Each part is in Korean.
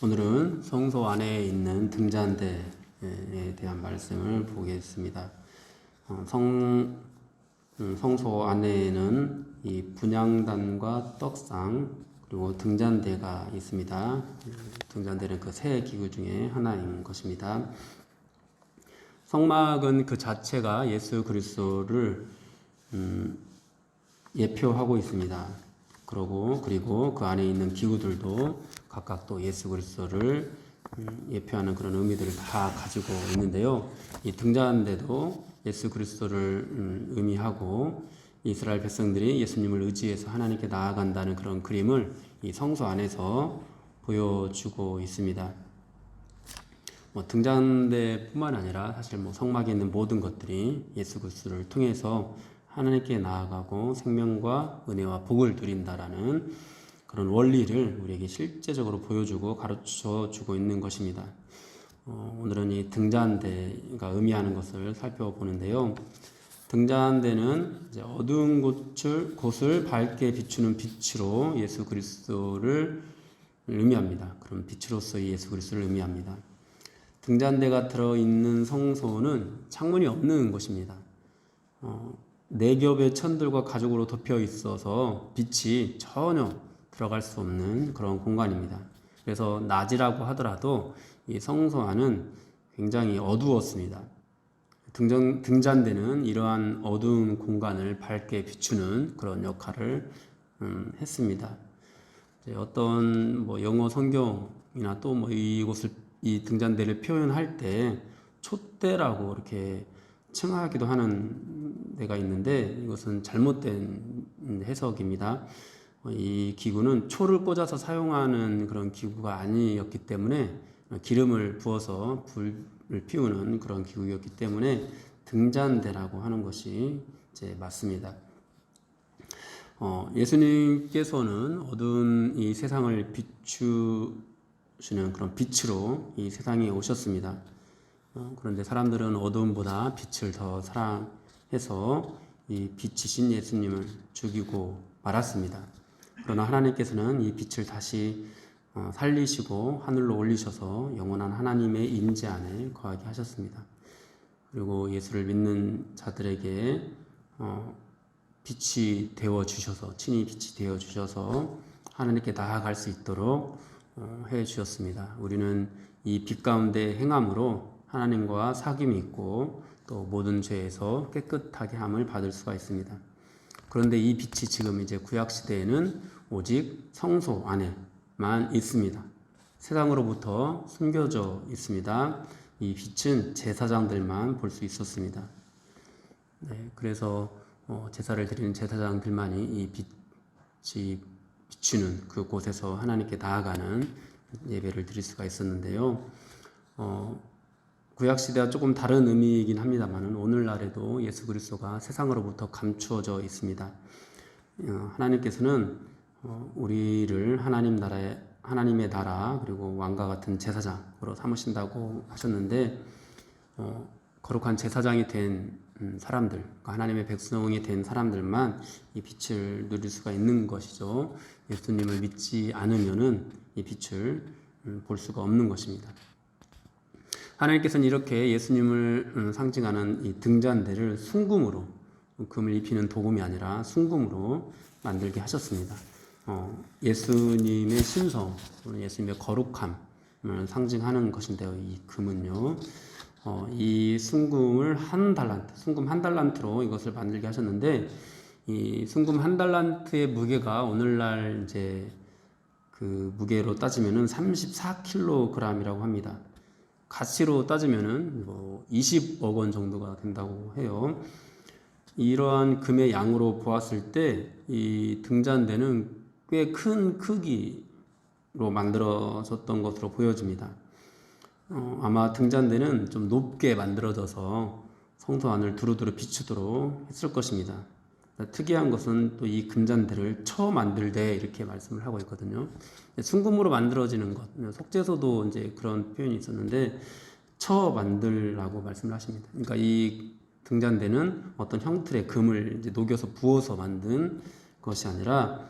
오늘은 성소 안에 있는 등잔대에 대한 말씀을 보겠습니다. 성소 안에는 이 분향단과 떡상 그리고 등잔대가 있습니다. 등잔대는 그 세 기구 중에 하나인 것입니다. 성막은 그 자체가 예수 그리스도를 예표하고 있습니다. 그리고 그 안에 있는 기구들도 각각 또 예수 그리스도를 예표하는 그런 의미들을 다 가지고 있는데요. 이 등잔대도 예수 그리스도를 의미하고 이스라엘 백성들이 예수님을 의지해서 하나님께 나아간다는 그런 그림을 이 성소 안에서 보여주고 있습니다. 등잔대뿐만 아니라 사실 성막에 있는 모든 것들이 예수 그리스도를 통해서 하나님께 나아가고 생명과 은혜와 복을 누린다라는 그런 원리를 우리에게 실제적으로 보여주고 가르쳐주고 있는 것입니다. 오늘은 이 등잔대가 의미하는 것을 살펴보는데요. 등잔대는 이제 어두운 곳을 밝게 비추는 빛으로 예수 그리스도를 의미합니다. 그런 빛으로서의 예수 그리스도를 의미합니다. 등잔대가 들어있는 성소는 창문이 없는 곳입니다. 네 겹의 천들과 가죽으로 덮여 있어서 빛이 전혀 들어갈 수 없는 그런 공간입니다. 그래서 낮이라고 하더라도 이 성소 안은 굉장히 어두웠습니다. 등잔대는 이러한 어두운 공간을 밝게 비추는 그런 역할을 했습니다. 어떤 영어 성경이나 또 이 등잔대를 표현할 때 촛대라고 이렇게 칭하기도 하는 데가 있는데 이것은 잘못된 해석입니다. 이 기구는 초를 꽂아서 사용하는 그런 기구가 아니었기 때문에 기름을 부어서 불을 피우는 그런 기구였기 때문에 등잔대라고 하는 것이 이제 맞습니다. 예수님께서는 어두운 이 세상을 비추시는 그런 빛으로 이 세상에 오셨습니다. 그런데 사람들은 어두움보다 빛을 더 사랑해서 이 빛이신 예수님을 죽이고 말았습니다. 그러나 하나님께서는 이 빛을 다시 살리시고 하늘로 올리셔서 영원한 하나님의 임재 안에 거하게 하셨습니다. 그리고 예수를 믿는 자들에게 빛이 되어 주셔서 친히 빛이 되어 주셔서 하나님께 나아갈 수 있도록 해 주셨습니다. 우리는 이 빛 가운데 행함으로 하나님과 사귐이 있고 또 모든 죄에서 깨끗하게 함을 받을 수가 있습니다. 그런데 이 빛이 지금 이제 구약 시대에는 오직 성소 안에만 있습니다. 세상으로부터 숨겨져 있습니다. 이 빛은 제사장들만 볼 수 있었습니다. 그래서 제사를 드리는 제사장들만이 이 빛이 비추는 그 곳에서 하나님께 나아가는 예배를 드릴 수가 있었는데요. 구약시대와 조금 다른 의미이긴 합니다만 오늘날에도 예수 그리스도가 세상으로부터 감추어져 있습니다. 하나님께서는 우리를 하나님의 나라 그리고 왕과 같은 제사장으로 삼으신다고 하셨는데 거룩한 제사장이 된 사람들, 그러니까 하나님의 백성이 된 사람들만 이 빛을 누릴 수가 있는 것이죠. 예수님을 믿지 않으면은 이 빛을 볼 수가 없는 것입니다. 하나님께서는 이렇게 예수님을 상징하는 이 등잔대를 순금으로, 금을 입히는 도금이 아니라 순금으로 만들게 하셨습니다. 예수님의 신성, 예수님의 거룩함을 상징하는 것인데요. 이 금은요. 이 순금 한 달란트로 이것을 만들게 하셨는데 이 순금 한 달란트의 무게가 오늘날 이제 그 무게로 따지면은 34kg이라고 합니다. 가치로 따지면은 20억 원 정도가 된다고 해요. 이러한 금의 양으로 보았을 때 이 등잔대는 꽤 큰 크기로 만들어졌던 것으로 보여집니다. 아마 등잔대는 좀 높게 만들어져서 성소 안을 두루두루 비추도록 했을 것입니다. 특이한 것은 또 이 금잔대를 처 만들되 이렇게 말씀을 하고 있거든요. 순금으로 만들어지는 것, 속죄소도 이제 그런 표현이 있었는데 처 만들라고 말씀을 하십니다. 그러니까 이 등잔대는 어떤 형틀의 금을 이제 녹여서 부어서 만든 것이 아니라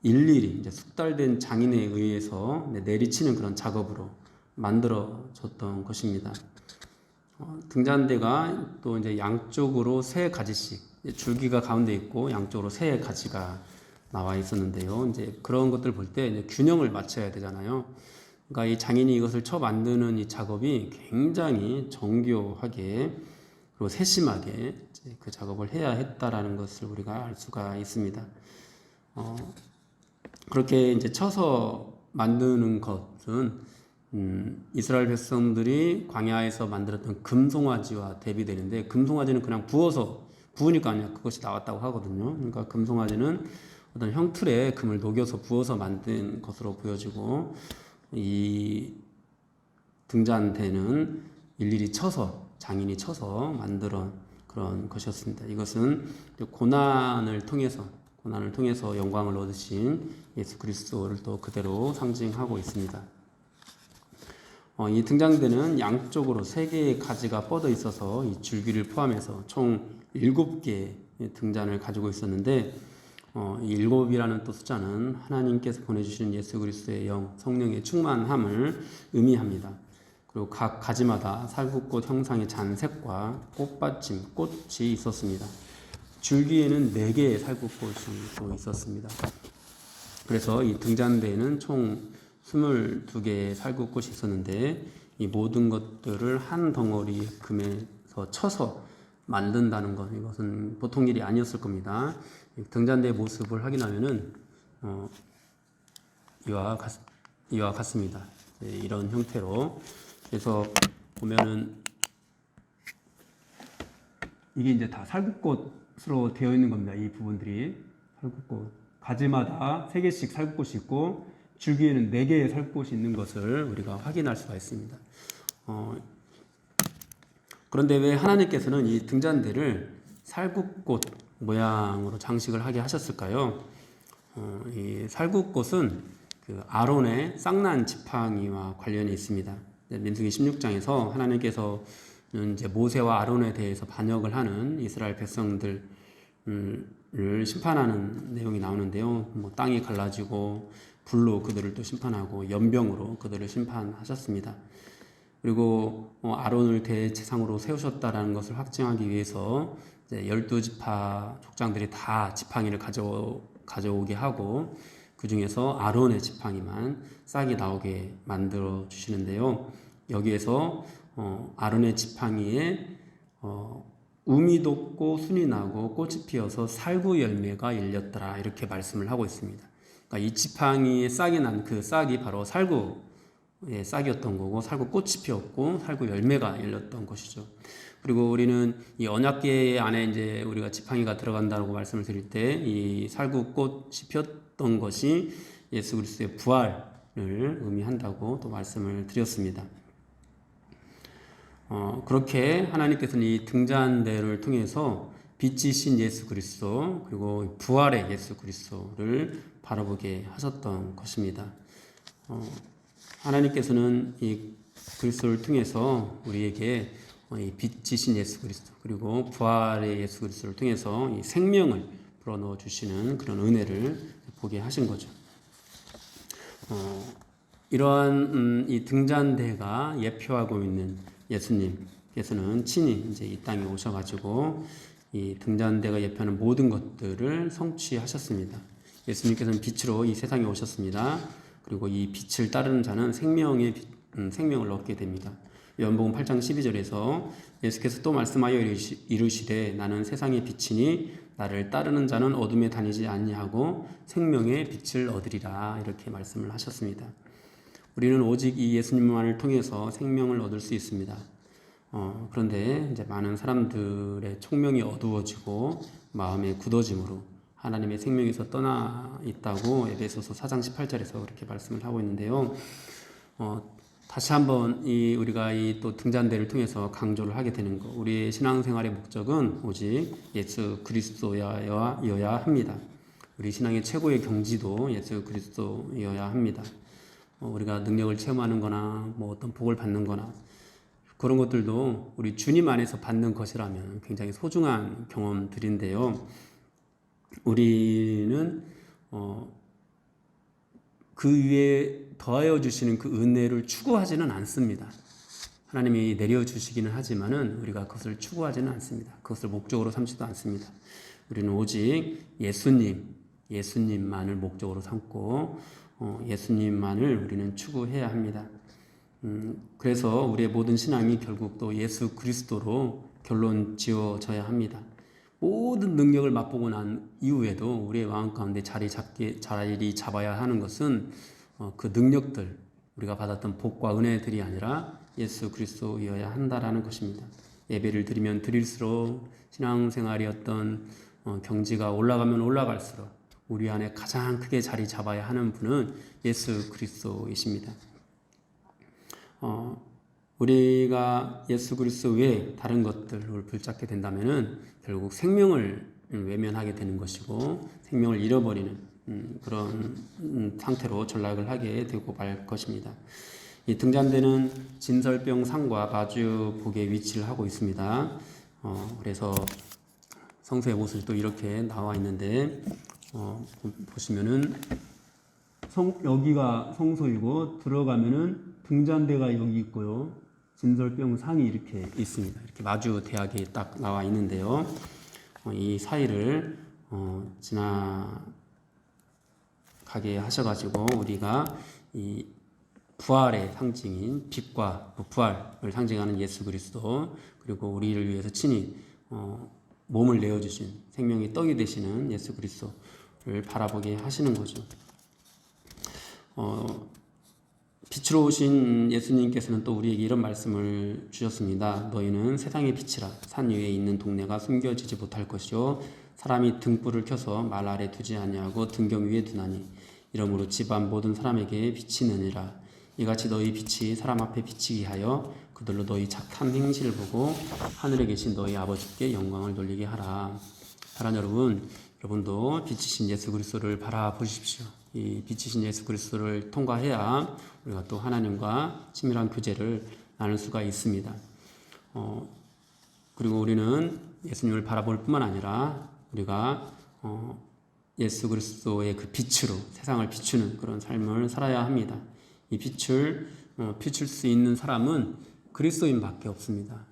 일일이 이제 숙달된 장인에 의해서 내리치는 그런 작업으로 만들어졌던 것입니다. 등잔대가 또 이제 양쪽으로 세 가지씩 줄기가 가운데 있고 양쪽으로 세 가지가 나와 있었는데요. 이제 그런 것들 볼 때 균형을 맞춰야 되잖아요. 그러니까 이 장인이 이것을 만드는 이 작업이 굉장히 정교하게 그리고 세심하게 그 작업을 해야 했다라는 것을 우리가 알 수가 있습니다. 그렇게 이제 쳐서 만드는 것은 이스라엘 백성들이 광야에서 만들었던 금송아지와 대비되는데, 금송아지는 그냥 부으니까 그냥 그것이 나왔다고 하거든요. 그러니까 금송아지는 어떤 형틀에 금을 녹여서 부어서 만든 것으로 보여지고, 이 등잔대는 일일이 장인이 쳐서 만들어 그런 것이었습니다. 이것은 고난을 통해서 영광을 얻으신 예수 그리스도를 또 그대로 상징하고 있습니다. 이 등잔대는 양쪽으로 3개의 가지가 뻗어 있어서 이 줄기를 포함해서 총 7개의 등잔을 가지고 있었는데, 이 7이라는 또 숫자는 하나님께서 보내주신 예수 그리스도의 성령의 충만함을 의미합니다. 그리고 각 가지마다 살구꽃 형상의 잔색과 꽃이 있었습니다. 줄기에는 4개의 살구꽃이 또 있었습니다. 그래서 이 등잔대에는 총 22개의 살구꽃이 있었는데, 이 모든 것들을 한 덩어리 금에서 쳐서 만든다는 것, 이것은 보통 일이 아니었을 겁니다. 등잔대의 모습을 확인하면은 이와 같습니다. 이런 형태로. 그래서 보면은 이게 이제 다 살구꽃으로 되어 있는 겁니다. 이 부분들이 살구꽃, 가지마다 3개씩 살구꽃이 있고 줄기에는 4개의 살구꽃이 있는 것을 우리가 확인할 수가 있습니다. 그런데 왜 하나님께서는 이 등잔대를 살구꽃 모양으로 장식을 하게 하셨을까요? 이 살구꽃은 그 아론의 쌍난 지팡이와 관련이 있습니다. 민수기 16장에서 하나님께서 이제 모세와 아론에 대해서 반역을 하는 이스라엘 백성들을 심판하는 내용이 나오는데요. 땅이 갈라지고 불로 그들을 또 심판하고 연병으로 그들을 심판하셨습니다. 그리고 아론을 대제사장으로 세우셨다라는 것을 확증하기 위해서 이제 12지파 족장들이 다 지팡이를 가져오게 하고, 그 중에서 아론의 지팡이만 싹이 나오게 만들어 주시는데요. 여기에서 아론의 지팡이에 우미 돋고 순이 나고 꽃이 피어서 살구 열매가 열렸더라, 이렇게 말씀을 하고 있습니다. 그러니까 이 지팡이에 싹이 난 그 싹이 바로 살구의 싹이었던 거고, 살구 꽃이 피었고 살구 열매가 열렸던 것이죠. 그리고 우리는 이 언약궤 안에 이제 우리가 지팡이가 들어간다고 말씀을 드릴 때, 이 살구 꽃이 피었던 것이 예수 그리스도의 부활을 의미한다고 또 말씀을 드렸습니다. 그렇게 하나님께서는 이 등잔대를 통해서 빛이신 예수 그리스도, 그리고 부활의 예수 그리스도를 바라보게 하셨던 것입니다. 하나님께서는 이 그리스도를 통해서 우리에게 이 빛이신 예수 그리스도, 그리고 부활의 예수 그리스도를 통해서 이 생명을 불어넣어 주시는 그런 은혜를 보게 하신 거죠. 이러한 이 등잔대가 예표하고 있는 예수님께서는 친히 이제 이 땅에 오셔가지고 이 등잔대가 예표하는 모든 것들을 성취하셨습니다. 예수님께서는 빛으로 이 세상에 오셨습니다. 그리고 이 빛을 따르는 자는 생명을 얻게 됩니다. 요한복음 8장 12절에서 예수께서 또 말씀하여 이르시되 나는 세상의 빛이니 나를 따르는 자는 어둠에 다니지 아니하고 생명의 빛을 얻으리라, 이렇게 말씀을 하셨습니다. 우리는 오직 이 예수님만을 통해서 생명을 얻을 수 있습니다. 그런데 이제 많은 사람들의 총명이 어두워지고 마음의 굳어짐으로 하나님의 생명에서 떠나 있다고 에베소서 4장 18절에서 그렇게 말씀을 하고 있는데요. 다시 한번 우리가 이 또 등잔대를 통해서 강조를 하게 되는 것, 우리의 신앙생활의 목적은 오직 예수 그리스도여야 합니다. 우리 신앙의 최고의 경지도 예수 그리스도여야 합니다. 우리가 능력을 체험하는 거나 어떤 복을 받는 거나 그런 것들도 우리 주님 안에서 받는 것이라면 굉장히 소중한 경험들인데요. 우리는 그 위에 더하여 주시는 그 은혜를 추구하지는 않습니다. 하나님이 내려주시기는 하지만은 우리가 그것을 추구하지는 않습니다. 그것을 목적으로 삼지도 않습니다. 우리는 오직 예수님만을 목적으로 삼고 예수님만을 우리는 추구해야 합니다. 그래서 우리의 모든 신앙이 결국 또 예수 그리스도로 결론 지어져야 합니다. 모든 능력을 맛보고 난 이후에도 우리의 마음 가운데 자리 잡아야 하는 것은 그 능력들, 우리가 받았던 복과 은혜들이 아니라 예수 그리스도여야 한다라는 것입니다. 예배를 드리면 드릴수록 신앙생활이 어떤 경지가 올라가면 올라갈수록 우리 안에 가장 크게 자리 잡아야 하는 분은 예수 그리스도이십니다. 우리가 예수 그리스도 외에 다른 것들을 붙잡게 된다면은 결국 생명을 외면하게 되는 것이고 생명을 잃어버리는 그런 상태로 전락을 하게 되고 말 것입니다. 이 등잔대는 진설병 상과 마주복에 위치를 하고 있습니다. 그래서 성서의 모습이 또 이렇게 나와 있는데 보시면은 여기가 성소이고 들어가면은 등잔대가 여기 있고요. 진설병 상이 이렇게 있습니다. 이렇게 마주 대하게 딱 나와 있는데요. 이 사이를 지나가게 하셔가지고 우리가 이 부활의 상징인 빛과 부활을 상징하는 예수 그리스도, 그리고 우리를 위해서 친히 몸을 내어주신 생명의 떡이 되시는 예수 그리스도를 바라보게 하시는 거죠. 빛으로 오신 예수님께서는 또 우리에게 이런 말씀을 주셨습니다. 너희는 세상의 빛이라. 산 위에 있는 동네가 숨겨지지 못할 것이요 사람이 등불을 켜서 말 아래 두지 아니하고 등경 위에 두나니 이러므로 집안 모든 사람에게 빛이 느니라. 이같이 너희 빛이 사람 앞에 비치게 하여 그들로 너희 착한 행실을 보고 하늘에 계신 너희 아버지께 영광을 돌리게 하라. 사랑하는 여러분, 여러분도 빛이신 예수 그리스도를 바라보십시오. 이 빛이신 예수 그리스도를 통과해야 우리가 또 하나님과 친밀한 교제를 나눌 수가 있습니다. 그리고 우리는 예수님을 바라볼 뿐만 아니라 우리가 예수 그리스도의 그 빛으로 세상을 비추는 그런 삶을 살아야 합니다. 이 빛을 비출 수 있는 사람은 그리스도인밖에 없습니다.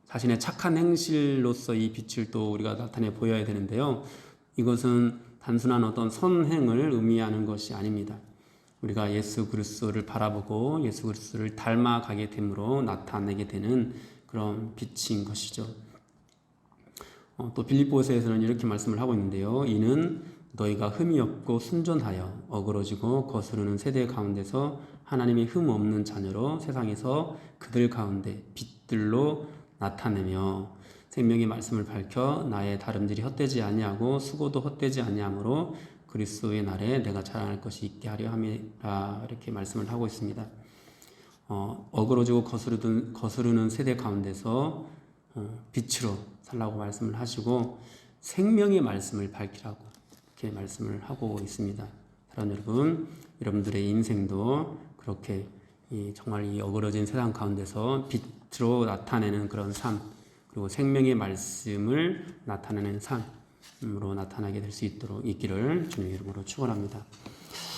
자신의 착한 행실로서 이 빛을 또 우리가 나타내 보여야 되는데요. 이것은 단순한 어떤 선행을 의미하는 것이 아닙니다. 우리가 예수 그리스도를 바라보고 예수 그리스도를 닮아가게 됨으로 나타내게 되는 그런 빛인 것이죠. 또 빌립보서에서는 이렇게 말씀을 하고 있는데요. 이는 너희가 흠이 없고 순전하여 어그러지고 거스르는 세대 가운데서 하나님의 흠 없는 자녀로 세상에서 그들 가운데 빛들로 나타내며 생명의 말씀을 밝혀 나의 다름질이 헛되지 아니하고 수고도 헛되지 아니하므로 그리스도의 날에 내가 자랑할 것이 있게 하려 함이라 이렇게 말씀을 하고 있습니다. 어그러지고 거스르는 세대 가운데서 빛으로 살라고 말씀을 하시고 생명의 말씀을 밝히라고 이렇게 말씀을 하고 있습니다. 사랑하는 여러분, 여러분들의 인생도 그렇게 정말 이 어그러진 세상 가운데서 빛으로 나타내는 그런 삶, 그리고 생명의 말씀을 나타내는 삶으로 나타나게 될 수 있기를 주님의 이름으로 축원합니다.